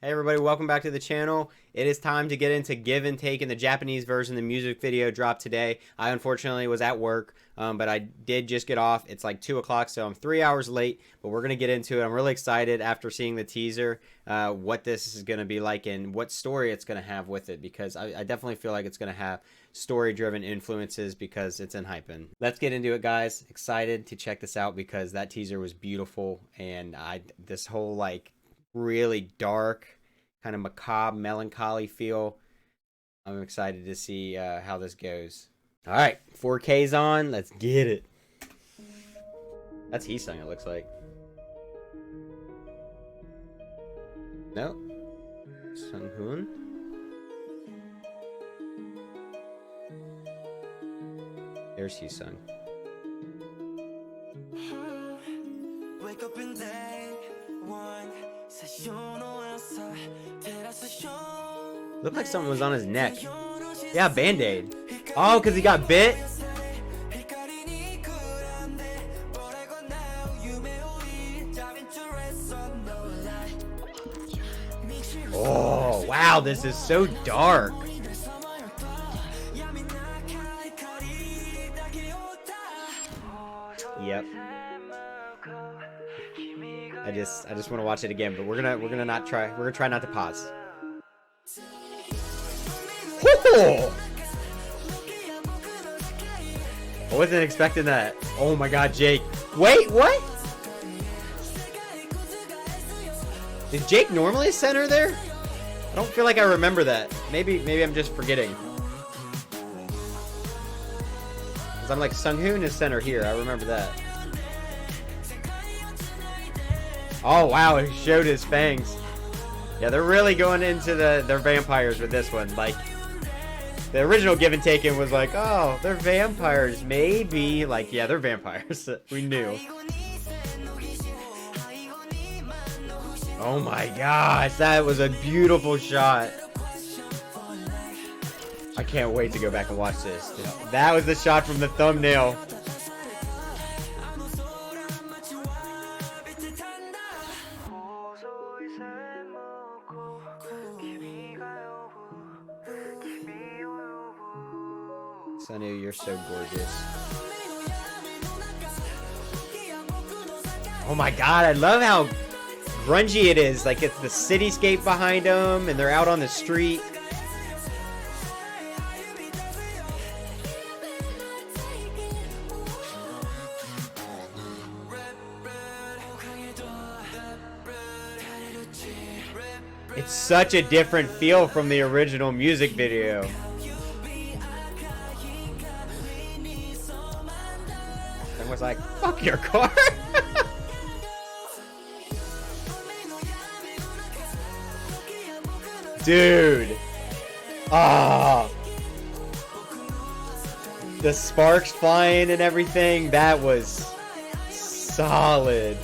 Hey everybody, welcome back to the channel. It is time to get into Give and Take in the Japanese version. The music video dropped today. I unfortunately was at work, but I did just get off. It's like 2 o'clock, so I'm 3 hours late, but we're going to get into it. I'm really excited after seeing the teaser, what this is going to be like and what story it's going to have with it, because I definitely feel like it's going to have story-driven influences because it's ENHYPEN. Let's get into it, guys. Excited to check this out because that teaser was beautiful, and this whole like really dark, kind of macabre, melancholy feel. I'm excited to see how this goes. All right, 4K's on. Let's get it. That's Heesung, it looks like. No. Sunghoon. There's Heesung. Wake up in day one. Looked like something was on his neck. Yeah, Band-Aid. Oh, because he got bit? Oh, wow, this is so dark. Yep. I just want to watch it again, but we're gonna try not to pause. Oh! I wasn't expecting that. Oh my god, Jake. Wait, what? Is Jake normally a center there? I don't feel like I remember that. Maybe I'm just forgetting. Cause I'm like, Sunghoon is center here. I remember that. Oh wow, he showed his fangs. Yeah, they're really going into their vampires with this one. Like, the original Give and Taken was like, oh, they're vampires, maybe. Like, yeah, they're vampires. We knew. Oh my gosh, that was a beautiful shot. I can't wait to go back and watch this. That was the shot from the thumbnail. Sunny, you're so gorgeous. Oh my god, I love how grungy it is. Like, it's the cityscape behind them, and they're out on the street. It's such a different feel from the original music video. And was like, fuck your car. Dude. Ah. The sparks flying and everything, that was solid.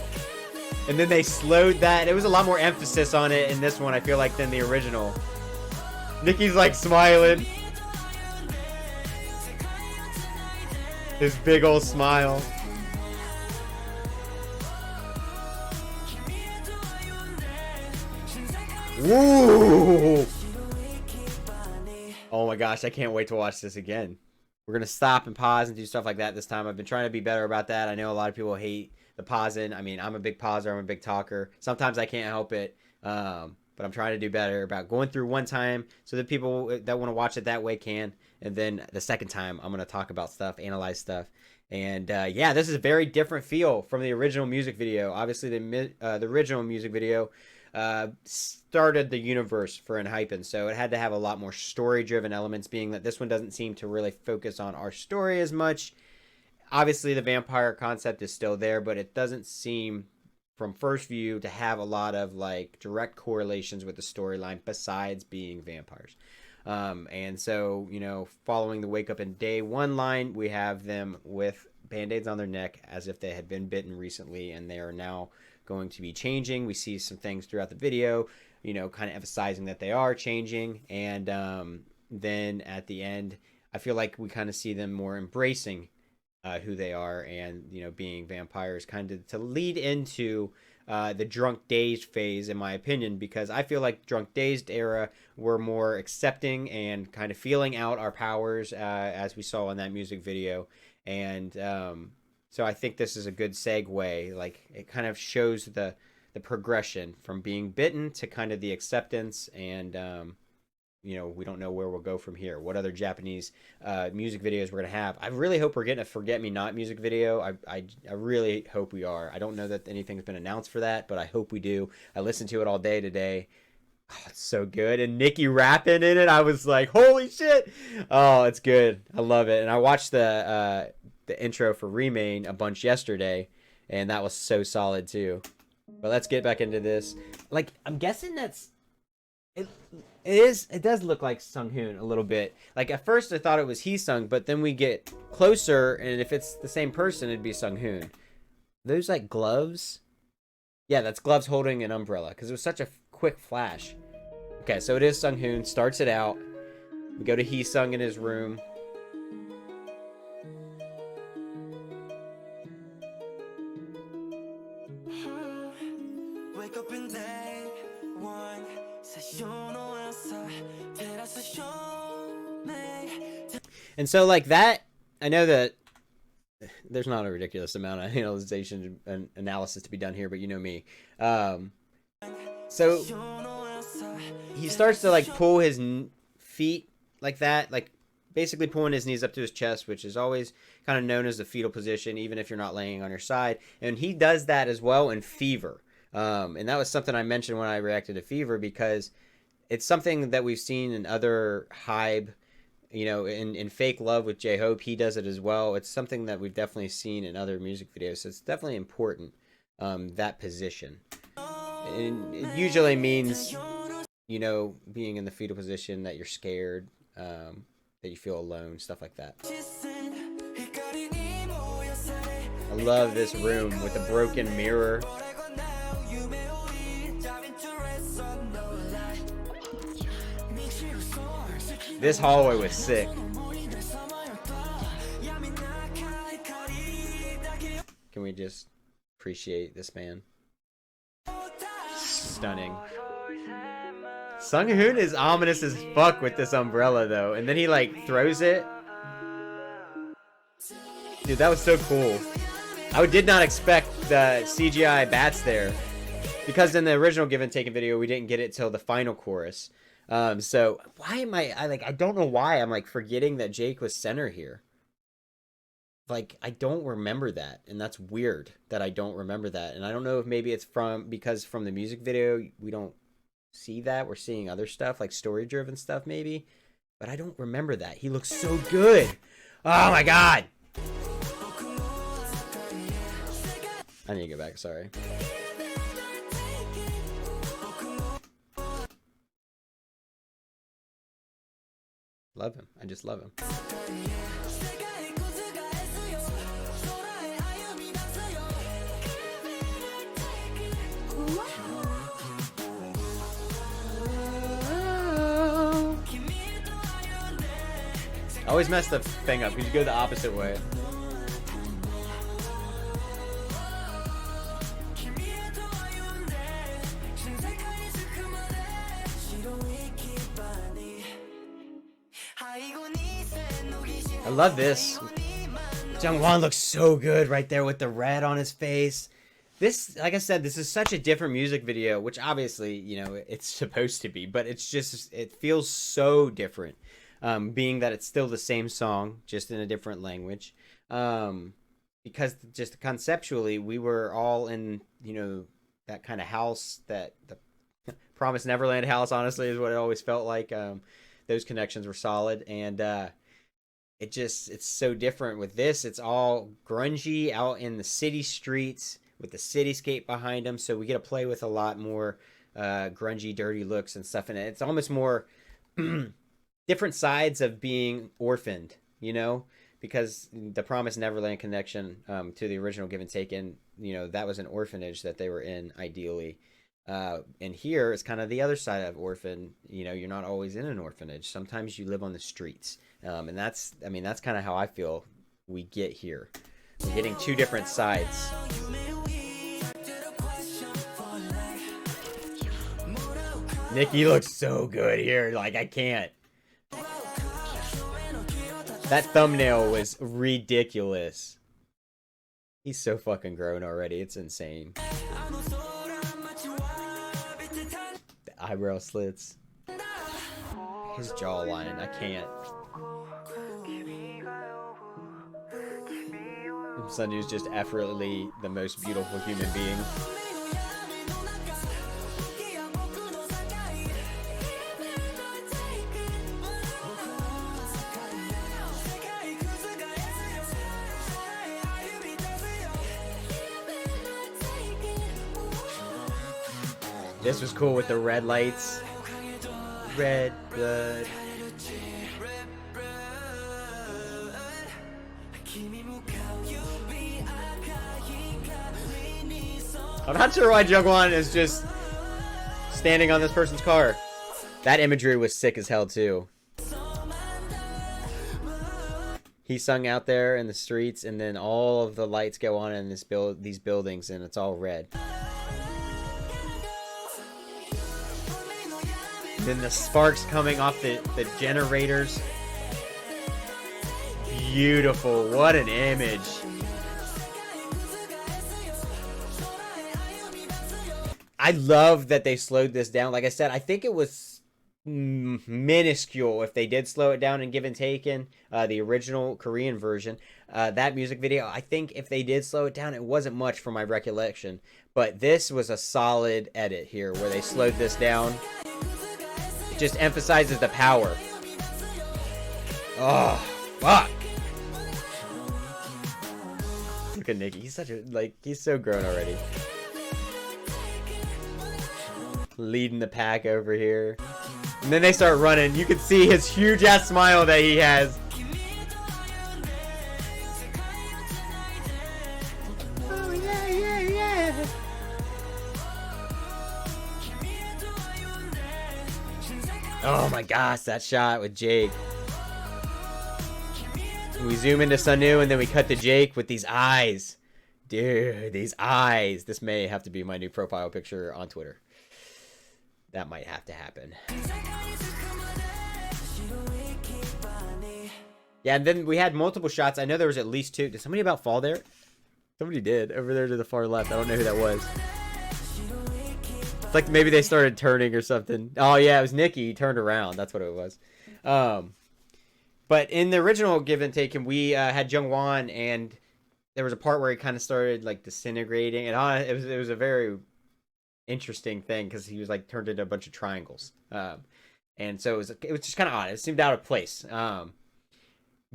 And then they slowed that. It was a lot more emphasis on it in this one, I feel like, than the original. Nicki's like smiling. His big old smile. Woo! Oh my gosh, I can't wait to watch this again. We're gonna stop and pause and do stuff like that this time. I've been trying to be better about that. I know a lot of people hate the pausing. I mean, I'm a big pauser. I'm a big talker. Sometimes I can't help it. But I'm trying to do better about going through one time so that people that want to watch it that way can. And then the second time, I'm going to talk about stuff, analyze stuff. And yeah, this is a very different feel from the original music video. Obviously, the original music video started the universe for ENHYPEN, so it had to have a lot more story-driven elements, being that this one doesn't seem to really focus on our story as much. Obviously, the vampire concept is still there, but it doesn't seem, from first view, to have a lot of like direct correlations with the storyline besides being vampires. And so, you know, following the wake up in day one line, we have them with band-aids on their neck as if they had been bitten recently, and they are now going to be changing. We see some things throughout the video, you know, kind of emphasizing that they are changing. And then at the end, I feel like we kind of see them more embracing who they are, and, you know, being vampires, kind of to lead into the Drunk Dazed phase, in my opinion, because I feel like Drunk Dazed era were more accepting and kind of feeling out our powers, as we saw in that music video. And so I think this is a good segue. Like, it kind of shows the progression from being bitten to kind of the acceptance, and you know, we don't know where we'll go from here. What other Japanese music videos we're gonna have? I really hope we're getting a Forget Me Not music video. I really hope we are. I don't know that anything's been announced for that, but I hope we do. I listened to it all day today. Oh, it's so good, and Nikki rapping in it. I was like, holy shit! Oh, it's good. I love it. And I watched the intro for Remain a bunch yesterday, and that was so solid too. But let's get back into this. Like, I'm guessing that's it. It does look like Sunghoon a little bit. Like, at first I thought it was Heesung, but then we get closer, and if it's the same person, it'd be Sunghoon. Those like gloves? Yeah, that's gloves holding an umbrella, because it was such a quick flash. Okay, so it is Sunghoon. Starts it out. We go to Heesung in his room. And so, like, that, I know that there's not a ridiculous amount of analyzation and analysis to be done here, but you know me. So he starts to, like, pull his feet like that, like basically pulling his knees up to his chest, which is always kind of known as the fetal position, even if you're not laying on your side. And he does that as well in Fever. And that was something I mentioned when I reacted to Fever, because it's something that we've seen in other Hybe. You know, in Fake Love with J-Hope, he does it as well. It's something that we've definitely seen in other music videos. So it's definitely important, that position. And it usually means, you know, being in the fetal position, that you're scared, that you feel alone, stuff like that. I love this room with the broken mirror. This hallway was sick. Can we just appreciate this man? Stunning. Sunghoon is ominous as fuck with this umbrella, though. And then he, like, throws it. Dude, that was so cool. I did not expect the CGI bats there, because in the original Give and Taken video, we didn't get it till the final chorus. So why am I don't know why I'm like forgetting that Jake was center here. Like, I don't remember that, and that's weird that I don't remember that. And I don't know if maybe it's because from the music video we don't see that. We're seeing other stuff, like story driven stuff maybe, but I don't remember that. He looks so good. Oh my god. I need to go back, sorry. Love him. I just love him. I always mess the thing up because you go the opposite way. I love this. Jungwon looks so good right there with the red on his face. This, like I said, this is such a different music video, which obviously, you know, it's supposed to be, but it's just, it feels so different, being that it's still the same song, just in a different language. Because just conceptually, we were all in, you know, that kind of house, that the Promised Neverland house, honestly, is what it always felt like. Those connections were solid, and it's so different with this. It's all grungy out in the city streets with the cityscape behind them, so we get to play with a lot more grungy, dirty looks and stuff, and it's almost more different sides of being orphaned, you know, because the Promised Neverland connection to the original Give and Taken, you know, that was an orphanage that they were in, ideally. And here it's kind of the other side of orphan. You know, you're not always in an orphanage. Sometimes you live on the streets. And that's kind of how I feel we get here. We're getting two different sides. Nikki looks so good here. Like, I can't. That thumbnail was ridiculous. He's so fucking grown already. It's insane. The eyebrow slits. His jawline. I can't. Sundu's just effortlessly the most beautiful human being. This was cool with the red lights. Red blood. I'm not sure why Jungwon is just standing on this person's car. That imagery was sick as hell too. He sung out there in the streets, and then all of the lights go on in these buildings, and it's all red. Then the sparks coming off the generators. Beautiful. What an image. I love that they slowed this down. Like I said, I think it was minuscule if they did slow it down in Give and Taken, the original Korean version. That music video, I think if they did slow it down, it wasn't much from my recollection. But this was a solid edit here where they slowed this down. It just emphasizes the power. Oh, fuck. Look at Nikki. He's such a, like, he's so grown already. Leading the pack over here. And then they start running. You can see his huge ass smile that he has. Oh, yeah, yeah, yeah. Oh my gosh, that shot with Jake. We zoom into Sunwoo and then we cut to Jake with these eyes. Dude, these eyes. This may have to be my new profile picture on Twitter. That might have to happen. Yeah, and then we had multiple shots. I know there was at least two. Did somebody about fall there? Somebody did. Over there to the far left. I don't know who that was. It's like maybe they started turning or something. Oh, yeah, it was Nikki. He turned around. That's what it was. But in the original Give and Taken, we had Jungwon, and there was a part where he kind of started, like, disintegrating. And it was a very interesting thing because he was, like, turned into a bunch of triangles. And so it was just kind of odd. It seemed out of place.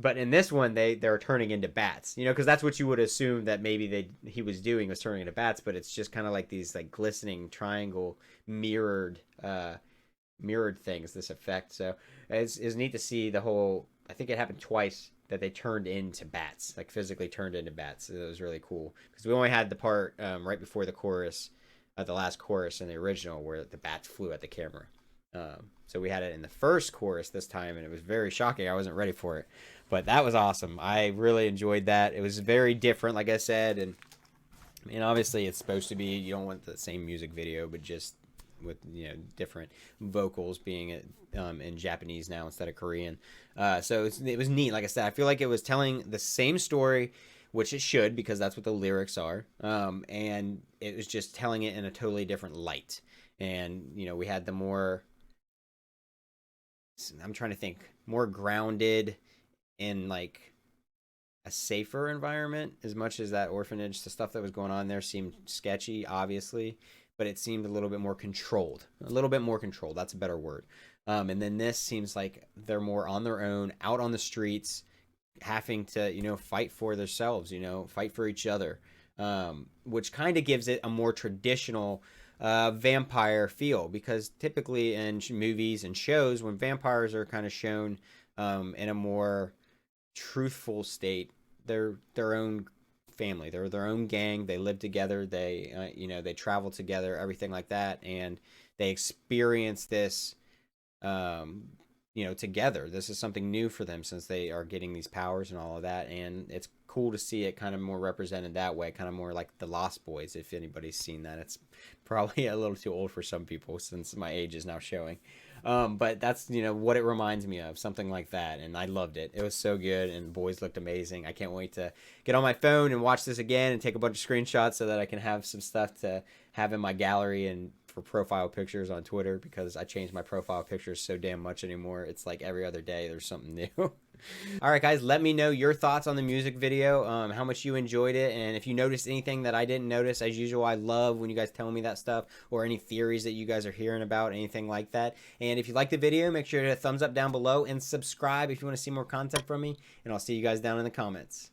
But in this one, they're turning into bats, you know, because that's what you would assume that maybe he was doing, was turning into bats. But it's just kind of like these like glistening triangle mirrored things. This effect, so it's neat to see the whole. I think it happened twice that they turned into bats, like physically turned into bats. It was really cool because we only had the part right before the chorus, the last chorus in the original where the bats flew at the camera. So we had it in the first chorus this time, and it was very shocking. I wasn't ready for it. But that was awesome. I really enjoyed that. It was very different, like I said, and obviously it's supposed to be, you don't want the same music video, but just with, you know, different vocals being in Japanese now instead of Korean. So it was neat. Like I said, I feel like it was telling the same story, which it should, because that's what the lyrics are. And it was just telling it in a totally different light. And, you know, we had the more, I'm trying to think, more grounded in like a safer environment, as much as that orphanage, the stuff that was going on there seemed sketchy, obviously, but it seemed a little bit more controlled. That's a better word. And then this seems like they're more on their own, out on the streets, having to, you know, fight for themselves, you know, fight for each other, which kind of gives it a more traditional vampire feel, because typically in movies and shows, when vampires are kind of shown in a more truthful state, they're their own family, they're their own gang, they live together, they you know, they travel together, everything like that, and they experience this you know, together. This is something new for them since they are getting these powers and all of that, and it's cool to see it kind of more represented that way, kind of more like the Lost Boys. If anybody's seen that, it's probably a little too old for some people since my age is now showing. But that's, what it reminds me of, something like that. And I loved it. It was so good, and the boys looked amazing. I can't wait to get on my phone and watch this again and take a bunch of screenshots so that I can have some stuff to have in my gallery and for profile pictures on Twitter, because I change my profile pictures so damn much anymore. It's like every other day there's something new. All right, guys, let me know your thoughts on the music video, how much you enjoyed it, and if you noticed anything that I didn't notice. As usual, I love when you guys tell me that stuff, or any theories that you guys are hearing about, anything like that. And if you like the video, make sure to hit a thumbs up down below and subscribe if you want to see more content from me, and I'll see you guys down in the comments.